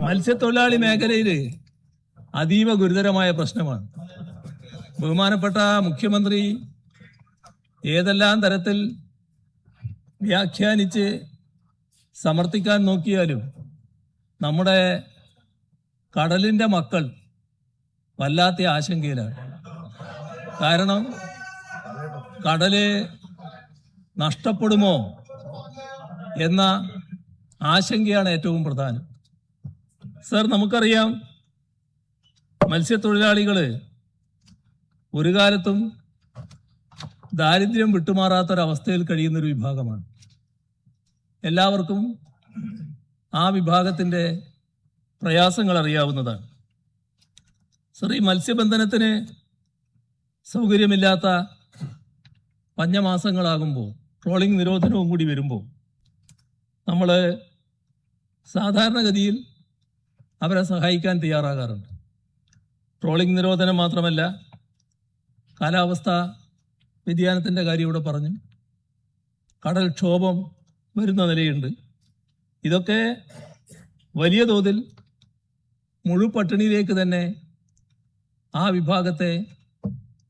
മത്സ്യത്തൊഴിലാളി മേഖലയിൽ അതീവ ഗുരുതരമായ പ്രശ്നമാണ്. ബഹുമാനപ്പെട്ട മുഖ്യമന്ത്രി ഏതെല്ലാം തരത്തിൽ വ്യാഖ്യാനിച്ച് സമർത്ഥിക്കാൻ നോക്കിയാലും നമ്മുടെ കടലിൻ്റെ മക്കൾ വല്ലാത്ത ആശങ്കയിലാണ്. കാരണം കടല് നഷ്ടപ്പെടുമോ എന്ന ആശങ്കയാണ് ഏറ്റവും പ്രധാനം. സർ, നമുക്കറിയാം മത്സ്യത്തൊഴിലാളികൾ ഒരു കാലത്തും ദാരിദ്ര്യം വിട്ടുമാറാത്തൊരവസ്ഥയിൽ കഴിയുന്നൊരു വിഭാഗമാണ്. എല്ലാവർക്കും ആ വിഭാഗത്തിൻ്റെ പ്രയാസങ്ങൾ അറിയാവുന്നതാണ്. സർ, ഈ മത്സ്യബന്ധനത്തിന് സൗകര്യമില്ലാത്ത പഞ്ഞമാസങ്ങളാകുമ്പോൾ, ട്രോളിംഗ് നിരോധനവും കൂടി വരുമ്പോൾ നമ്മൾ സാധാരണഗതിയിൽ അവരെ സഹായിക്കാൻ തയ്യാറാകാറുണ്ട്. ട്രോളിംഗ് നിരോധനം മാത്രമല്ല, കാലാവസ്ഥ വ്യതിയാനത്തിൻ്റെ കാര്യം ഇവിടെ പറഞ്ഞു, കടൽക്ഷോഭം വരുന്ന നിലയുണ്ട്. ഇതൊക്കെ വലിയ തോതിൽ മുഴുപട്ടിണിയിലേക്ക് തന്നെ ആ വിഭാഗത്തെ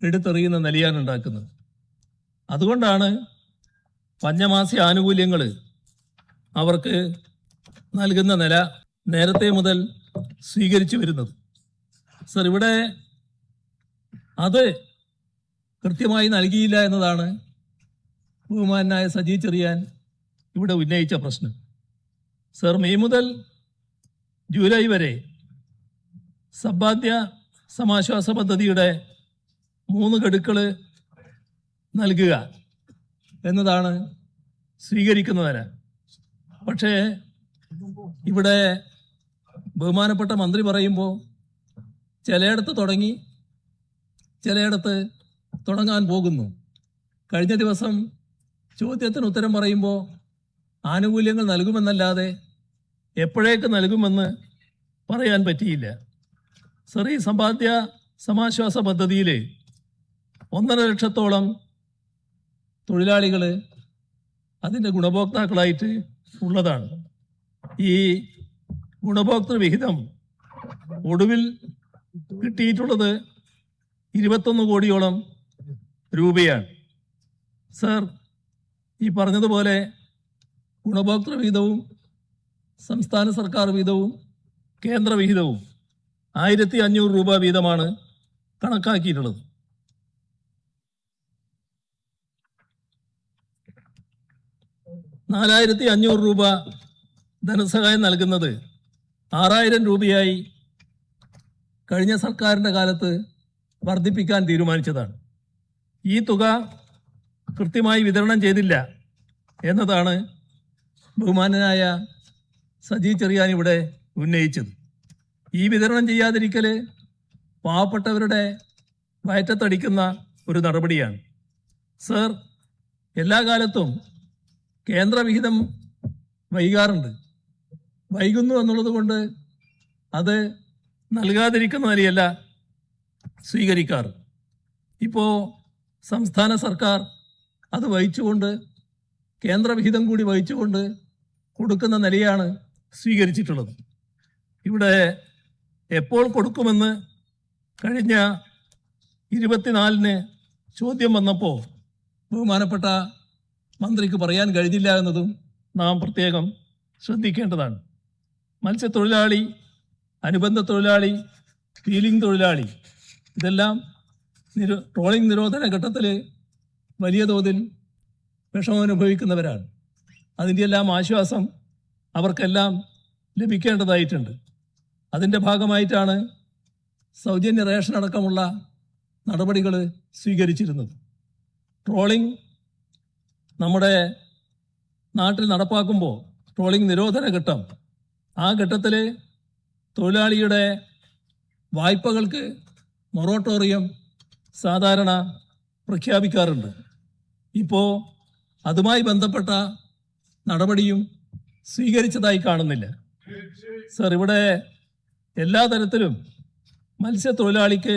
എടുത്തെറിയുന്ന നിലയാണ് ഉണ്ടാക്കുന്നത്. അതുകൊണ്ടാണ് പഞ്ഞമാസ ആനുകൂല്യങ്ങൾ അവർക്ക് നൽകുന്ന നില നേരത്തെ മുതൽ സ്വീകരിച്ചു വരുന്നത്. സർ, ഇവിടെ അത് കൃത്യമായി നൽകിയില്ല എന്നതാണ് ബഹുമാനായ സജി ചെറിയാൻ ഇവിടെ ഉന്നയിച്ച പ്രശ്നം. സർ, മെയ് മുതൽ ജൂലൈ വരെ സമ്പാദ്യ സമാശ്വാസ പദ്ധതിയുടെ 3 ഗഡുക്കൾ നൽകുക എന്നതാണ് സ്വീകരിക്കുന്ന നില. പക്ഷേ ഇവിടെ ബഹുമാനപ്പെട്ട മന്ത്രി പറയുമ്പോൾ ചിലയിടത്ത് തുടങ്ങി, ചിലയിടത്ത് തുടങ്ങാൻ പോകുന്നു. കഴിഞ്ഞ ദിവസം ചോദ്യത്തിന് ഉത്തരം പറയുമ്പോൾ ആനുകൂല്യങ്ങൾ നൽകുമെന്നല്ലാതെ എപ്പോഴേക്ക് നൽകുമെന്ന് പറയാൻ പറ്റിയില്ല. സർ, ഈ സമ്പാദ്യ സമാശ്വാസ പദ്ധതിയിൽ 1.5 ലക്ഷത്തോളം തൊഴിലാളികൾ അതിൻ്റെ ഗുണഭോക്താക്കളായിട്ട് ഉള്ളതാണ്. ഈ ഗുണഭോക്തൃ വിഹിതം ഒടുവിൽ കിട്ടിയിട്ടുള്ളത് 21 കോടിയോളം രൂപയാണ്. സർ, ഈ പറഞ്ഞതുപോലെ ഗുണഭോക്തൃ വിഹിതവും സംസ്ഥാന സർക്കാർ വിഹിതവും കേന്ദ്ര വിഹിതവും 1500 രൂപ വീതമാണ് കണക്കാക്കിയിട്ടുള്ളത്. 4500 രൂപ ധനസഹായം നൽകുന്നത് 6000 രൂപയായി കഴിഞ്ഞ സർക്കാരിൻ്റെ കാലത്ത് വർദ്ധിപ്പിക്കാൻ തീരുമാനിച്ചതാണ്. ഈ തുക കൃത്യമായി വിതരണം ചെയ്തില്ല എന്നതാണ് ബഹുമാനനായ സജി ചെറിയാൻ ഇവിടെ ഉന്നയിച്ചത്. ഈ വിതരണം ചെയ്യാതിരിക്കൽ പാവപ്പെട്ടവരുടെ വയറ്റത്തടിക്കുന്ന ഒരു നടപടിയാണ്. സർ, എല്ലാ കാലത്തും കേന്ദ്രവിഹിതം വൈകാറുണ്ട്. വൈകുന്നു എന്നുള്ളത് കൊണ്ട് അത് നൽകാതിരിക്കുന്ന നിലയല്ല സ്വീകരിക്കാറ്. ഇപ്പോൾ സംസ്ഥാന സർക്കാർ അത് വഹിച്ചുകൊണ്ട്, കേന്ദ്രവിഹിതം കൂടി വഹിച്ചുകൊണ്ട് കൊടുക്കുന്ന നിലയാണ് സ്വീകരിച്ചിട്ടുള്ളത്. ഇവിടെ എപ്പോൾ കൊടുക്കുമെന്ന് കഴിഞ്ഞ 24-ന് ചോദ്യം വന്നപ്പോൾ ബഹുമാനപ്പെട്ട മന്ത്രിക്ക് പറയാൻ കഴിഞ്ഞില്ല എന്നതും നാം പ്രത്യേകം ശ്രദ്ധിക്കേണ്ടതാണ്. മത്സ്യത്തൊഴിലാളി, അനുബന്ധ തൊഴിലാളി, ഫീലിംഗ് തൊഴിലാളി ഇതെല്ലാം ട്രോളിംഗ് നിരോധന ഘട്ടത്തിൽ വലിയ തോതിൽ വിഷമം അനുഭവിക്കുന്നവരാണ്. അതിൻ്റെ എല്ലാം ആശ്വാസം അവർക്കെല്ലാം ലഭിക്കേണ്ടതായിട്ടുണ്ട്. അതിൻ്റെ ഭാഗമായിട്ടാണ് സൗജന്യ റേഷൻ അടക്കമുള്ള നടപടികൾ സ്വീകരിച്ചിരുന്നത്. ട്രോളിംഗ് നമ്മുടെ നാട്ടിൽ നടപ്പാക്കുമ്പോൾ, ട്രോളിംഗ് നിരോധന ഘട്ടം, ആ ഘട്ടത്തിൽ തൊഴിലാളിയുടെ വായ്പകൾക്ക് മൊറട്ടോറിയം സാധാരണ പ്രഖ്യാപിക്കാറുണ്ട്. ഇപ്പോൾ അതുമായി ബന്ധപ്പെട്ട നടപടിയും സ്വീകരിച്ചതായി കാണുന്നില്ല. സർ, ഇവിടെ എല്ലാ തരത്തിലും മത്സ്യത്തൊഴിലാളിക്ക്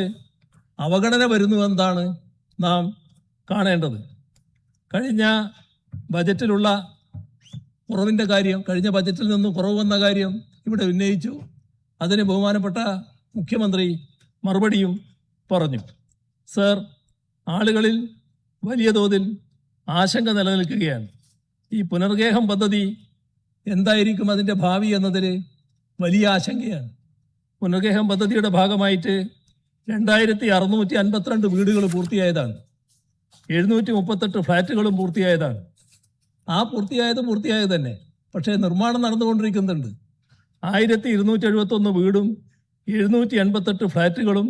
അവഗണന വരുന്നുവെന്നാണ് നാം കാണേണ്ടത്. കഴിഞ്ഞ ബജറ്റിലുള്ള കുറവിൻ്റെ കാര്യം, കഴിഞ്ഞ ബജറ്റിൽ നിന്ന് കുറവ് വന്ന കാര്യം ഇവിടെ ഉന്നയിച്ചു. അതിന് ബഹുമാനപ്പെട്ട മുഖ്യമന്ത്രി മറുപടിയും പറഞ്ഞു. സർ, ആളുകളിൽ വലിയ തോതിൽ ആശങ്ക നിലനിൽക്കുകയാണ്. ഈ പുനർഗേഹം പദ്ധതി എന്തായിരിക്കും അതിൻ്റെ ഭാവി എന്നതിൽ വലിയ ആശങ്കയാണ്. പുനർഗേഹം പദ്ധതിയുടെ ഭാഗമായിട്ട് 2652 വീടുകൾ പൂർത്തിയായതാണ്. 738 ഫ്ലാറ്റുകളും പൂർത്തിയായതാണ്. ആ പൂർത്തിയായത് തന്നെ. പക്ഷേ നിർമ്മാണം നടന്നുകൊണ്ടിരിക്കുന്നുണ്ട്. 1271 വീടും 788 ഫ്ലാറ്റുകളും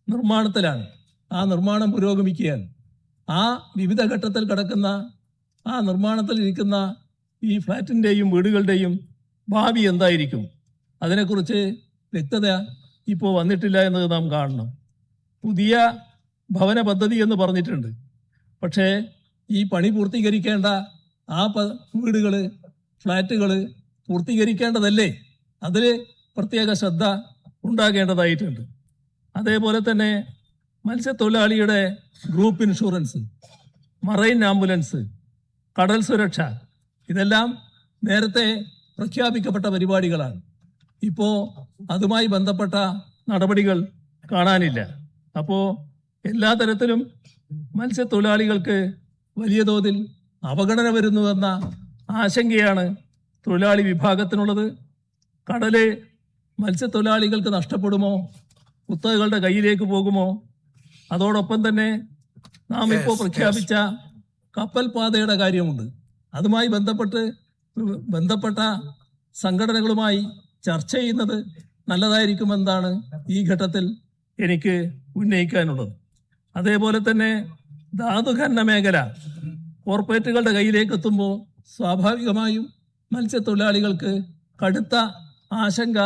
നിർമ്മാണത്തിലാണ്. ആ നിർമ്മാണം പുരോഗമിക്കുകയാണ്. ആ വിവിധ ഘട്ടത്തിൽ കിടക്കുന്ന ആ നിർമ്മാണത്തിൽ ഇരിക്കുന്ന ഈ ഫ്ലാറ്റിൻ്റെയും വീടുകളുടെയും ഭാവി എന്തായിരിക്കും, അതിനെക്കുറിച്ച് വ്യക്തത ഇപ്പോൾ വന്നിട്ടില്ല എന്നത് നാം കാണണം. പുതിയ ഭവന പദ്ധതി എന്ന് പറഞ്ഞിട്ടുണ്ട്. പക്ഷേ ഈ പണി പൂർത്തീകരിക്കേണ്ട ആ വീടുകൾ, ഫ്ലാറ്റുകൾ പൂർത്തീകരിക്കേണ്ടതല്ലേ? അതിൽ പ്രത്യേക ശ്രദ്ധ ഉണ്ടാകേണ്ടതായിട്ടുണ്ട്. അതേപോലെ തന്നെ മത്സ്യത്തൊഴിലാളിയുടെ ഗ്രൂപ്പ് ഇൻഷുറൻസ്, മറൈൻ ആംബുലൻസ്, കടൽ സുരക്ഷ, ഇതെല്ലാം നേരത്തെ പ്രഖ്യാപിക്കപ്പെട്ട പരിപാടികളാണ്. ഇപ്പോൾ അതുമായി ബന്ധപ്പെട്ട നടപടികൾ കാണാനില്ല. അപ്പോൾ എല്ലാ തരത്തിലും മത്സ്യത്തൊഴിലാളികൾക്ക് വലിയ തോതിൽ അവഗണന വരുന്നുവെന്ന ആശങ്കയാണ് തൊഴിലാളി വിഭാഗത്തിനുള്ളത്. കടല് മത്സ്യത്തൊഴിലാളികൾക്ക് നഷ്ടപ്പെടുമോ, കുത്തകകളുടെ കയ്യിലേക്ക് പോകുമോ? അതോടൊപ്പം തന്നെ നാം ഇപ്പോൾ പ്രഖ്യാപിച്ച കപ്പൽ പാതയുടെ കാര്യമുണ്ട്. അതുമായി ബന്ധപ്പെട്ട സംഘടനകളുമായി ചർച്ച ചെയ്യുന്നത് നല്ലതായിരിക്കുമെന്നാണ് ഈ ഘട്ടത്തിൽ എനിക്ക് ഉന്നയിക്കാനുള്ളത്. അതേപോലെ തന്നെ ധാതുഖനന മേഖല കോർപ്പറേറ്റുകളുടെ കയ്യിലേക്ക് എത്തുമ്പോൾ സ്വാഭാവികമായും മത്സ്യത്തൊഴിലാളികൾക്ക് കടുത്ത ആശങ്ക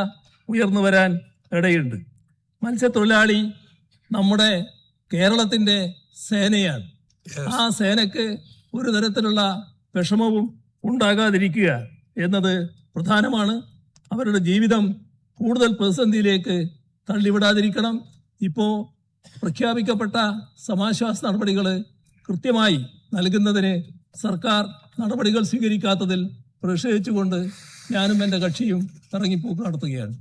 ഉയർന്നു വരാൻ ഇടയുണ്ട്. മത്സ്യത്തൊഴിലാളി നമ്മുടെ കേരളത്തിൻ്റെ സേനയാണ്. ആ സേനയ്ക്ക് ഒരു തരത്തിലുള്ള വിഷമവും ഉണ്ടാകാതിരിക്കുക എന്നത് പ്രധാനമാണ്. അവരുടെ ജീവിതം കൂടുതൽ പ്രതിസന്ധിയിലേക്ക് തള്ളിവിടാതിരിക്കണം. ഇപ്പോൾ പ്രഖ്യാപിക്കപ്പെട്ട സമാശ്വാസ നടപടികൾ കൃത്യമായി നൽകുന്നതിന് സർക്കാർ നടപടികൾ സ്വീകരിക്കാത്തതിൽ പ്രതിഷേധിച്ചുകൊണ്ട് ഞാനും എൻ്റെ കക്ഷിയും ഇറങ്ങിപ്പോക്ക് നടത്തുകയാണ്.